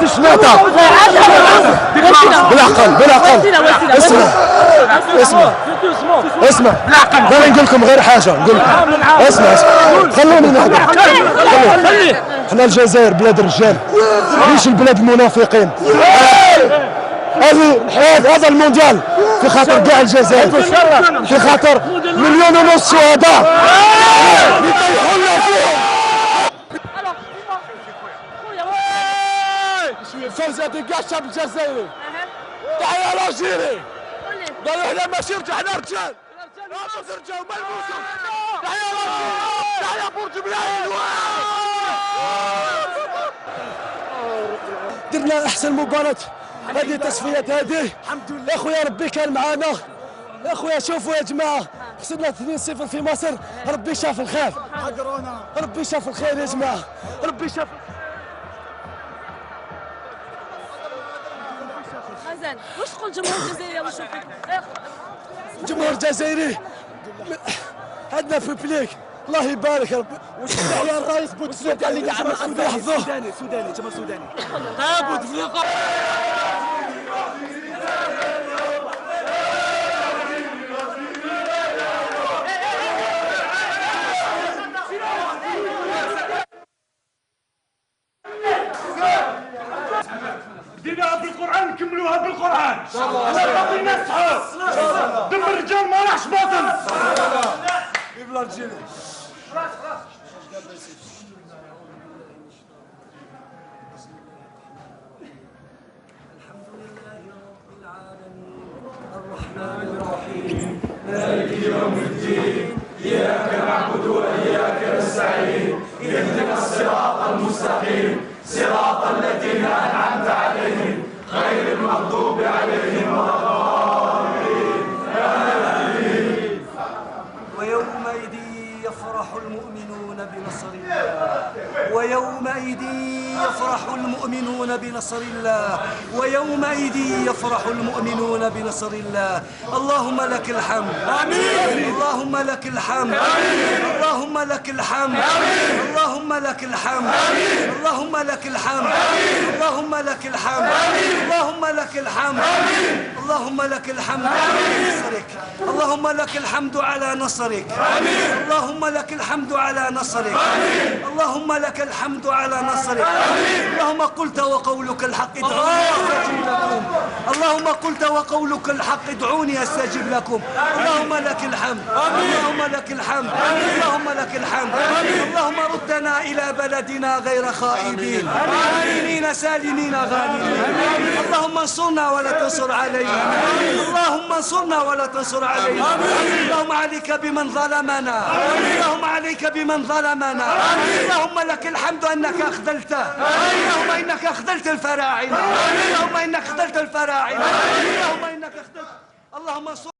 عندي شناطه بالعقل بالعقل. اسمع انا نقول لكم غير حاجه، نقول لكم اسمع خلوني نهضر. احنا الجزائر بلاد الرجال، مش البلاد المنافقين. هذا المونديال في خاطر كاع الجزائر، في خاطر 1.5 مليون شهداء. فوزة كاع الشعب الجزائري. تحية لالجيري. قالوا احنا ماشي رجعنا رجال. رجعوا ملموسوا. تحية لالجيري. تحية بورتبلاي. درنا احسن مباراة هذه تصفيات هذه الحمد لله. يا خويا ربي كان معانا يا خويا. شوفوا يا جماعه خسرنا 2-0 في مصر. ربي شاف الخير، ربي شاف الخير يا جماعه، ربي شاف. حسن واش تقول الجمهور الجزائري؟ الله يشوف فيك الجمهور الجزائري عندنا في بليك الله يبارك يا ربي. تحية الرئيس بوتفليقه اللي دعم سوداني جمهور سوداني. بوتفليقه بديناها بالقران نكملوها بالقران. انا باقي نصحوا دم الرجال ما راحش باطل. يبلا الجيل الحمد لله رب العالمين الرحمن الرحيم مالك يوم الدين إياك نعبد وإياك نستعين اهدنا الصراط المستقيم صراط الذين أنعمت عليهم غير المغضوب عليهم ولا الضالين آمين. ويومئذ يفرح المؤمنون بنصر الله ويومئذ يفرح المؤمنون بنصر الله ويومئذ يفرح المؤمنون بنصر الله. اللهم لك الحمد آمين. اللهم لك الحمد آمين. اللهم لك الحمد آمين. اللهم لك الحمد آمين. اللهم لك الحمد آمين. اللهم لك الحمد آمين. اللهم لك الحمد آمين. اللهم لك الحمد على نصرك. اللهم لك الحمد على نصرك. اللهم لك الحمد على نصرك. اللهم لك الحمد على نصرك. اللهم قلت وقولك الحق ادعوني استجب لكم. اللهم قلت وقولك الحق ادعوني استجب لكم. اللهم لك الحمد. اللهم لك الحمد. اللهم لك الحمد. اللهم ردنا إلى بلدنا غير خائبين آمنين سالمين غانمين. اللهم انصرنا ولا تنصر علينا. اللهم انصرنا ولا تنصر علينا. اللهم عليك بمن ظلمنا. اللهم عليك بمن ظلمنا. اللهم لك الحمد أنك أخذلته. اللهم إنك أخذلت الفراعنة. اللهم إنك أخذلت الفراعنة. اللهم إنك أخذلت. اللهم